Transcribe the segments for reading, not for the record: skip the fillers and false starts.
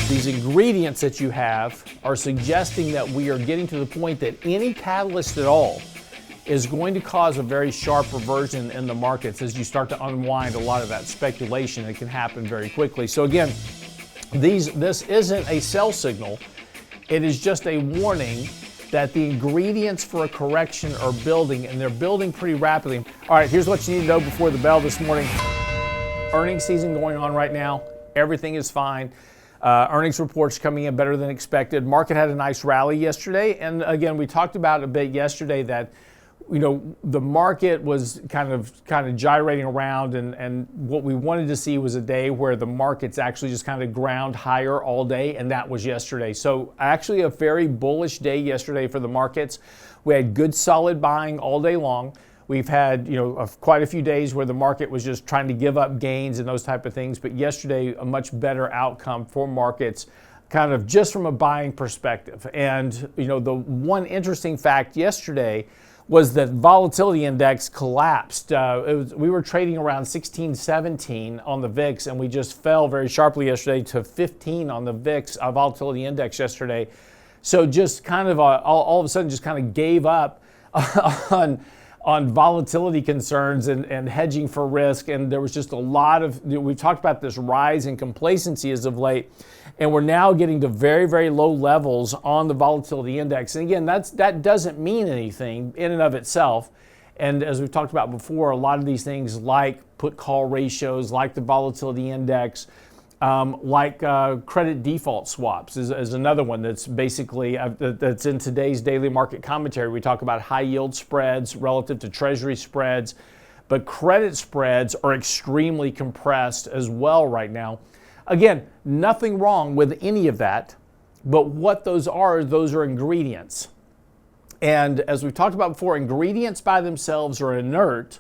These ingredients that you have are suggesting that we are getting to the point that any catalyst at all is going to cause a very sharp reversion in the markets as you start to unwind a lot of that speculation. It can happen very quickly. So again, this isn't a sell signal. It is just a warning that the ingredients for a correction are building, and they're building pretty rapidly. All right, here's what you need to know before the bell this morning. Earnings season going on right now. Everything is fine. Earnings reports coming in better than expected. Market had a nice rally yesterday. And again, we talked about a bit yesterday that, the market was kind of gyrating around, and what we wanted to see was a day where the markets actually just kind of ground higher all day, and that was yesterday. So actually a very bullish day yesterday for the markets. We had good solid buying all day long. We've had, quite a few days where the market was just trying to give up gains and those type of things. But yesterday, a much better outcome for markets, kind of just from a buying perspective. And, the one interesting fact yesterday was that volatility index collapsed. We were trading around 16, 17 on the VIX, and we just fell very sharply yesterday to 15 on the VIX volatility index yesterday. So just kind of all of a sudden just kind of gave up on volatility concerns and hedging for risk. And there was just a lot of, we've talked about this rise in complacency as of late, and we're now getting to very, very low levels on the volatility index. And again, that doesn't mean anything in and of itself. And as we've talked about before, a lot of these things like put call ratios, like the volatility index, like credit default swaps is another one that's basically that's in today's daily market commentary. We talk about high yield spreads relative to treasury spreads, but credit spreads are extremely compressed as well right now. Again, nothing wrong with any of that, but what those are ingredients. And as we've talked about before, ingredients by themselves are inert,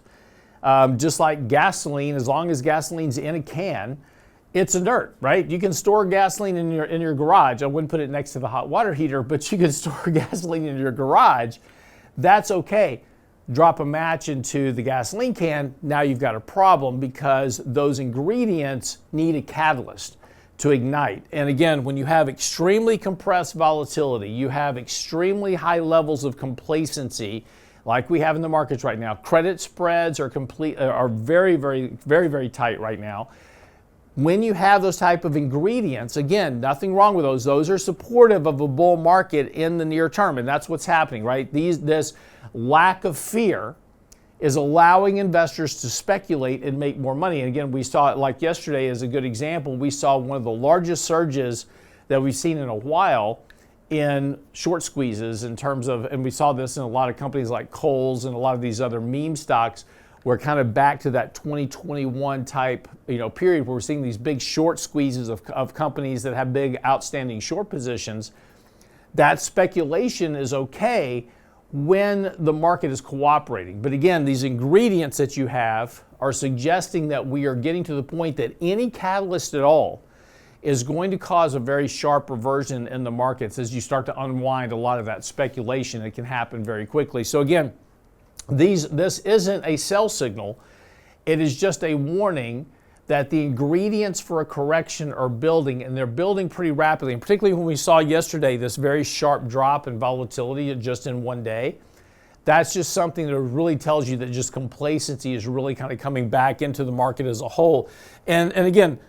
just like gasoline. As long as gasoline's in a can, it's inert, right? You can store gasoline in your garage. I wouldn't put it next to the hot water heater, but you can store gasoline in your garage. That's okay. Drop a match into the gasoline can, now you've got a problem because those ingredients need a catalyst to ignite. And again, when you have extremely compressed volatility, you have extremely high levels of complacency like we have in the markets right now. Credit spreads are very, very, very, very tight right now. When you have those type of ingredients, again, nothing wrong with those. Those are supportive of a bull market in the near term, and that's what's happening, right? This lack of fear is allowing investors to speculate and make more money. And again, we saw it like yesterday as a good example. We saw one of the largest surges that we've seen in a while in short squeezes in terms of, and we saw this in a lot of companies like Kohl's and a lot of these other meme stocks. We're kind of back to that 2021 type, period where we're seeing these big short squeezes of companies that have big outstanding short positions. That speculation is okay when the market is cooperating. But again, these ingredients that you have are suggesting that we are getting to the point that any catalyst at all is going to cause a very sharp reversion in the markets as you start to unwind a lot of that speculation. It can happen very quickly. So again, this isn't a sell signal. It is just a warning that the ingredients for a correction are building, and they're building pretty rapidly. And particularly when we saw yesterday this very sharp drop in volatility just in one day, that's just something that really tells you that just complacency is really kind of coming back into the market as a whole. And again,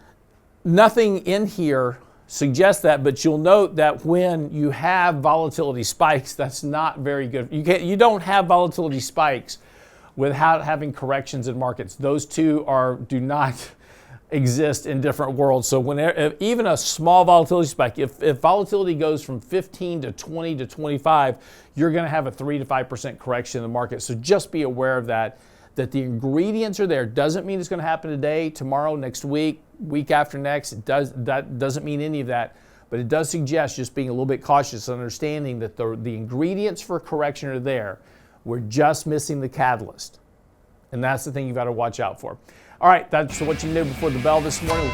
nothing in here suggests that, but you'll note that when you have volatility spikes, that's not very good. You don't have volatility spikes without having corrections in markets. Those two do not exist in different worlds. So whenever, even a small volatility spike, if volatility goes from 15 to 20 to 25, you're going to have a 3 to 5% correction in the market. So just be aware of that the ingredients are there. Doesn't mean it's going to happen today, tomorrow, next week, week after next. That doesn't mean any of that, but it does suggest just being a little bit cautious and understanding that the ingredients for correction are there. We're just missing the catalyst. And that's the thing you've got to watch out for. All right, that's what you knew before the bell this morning.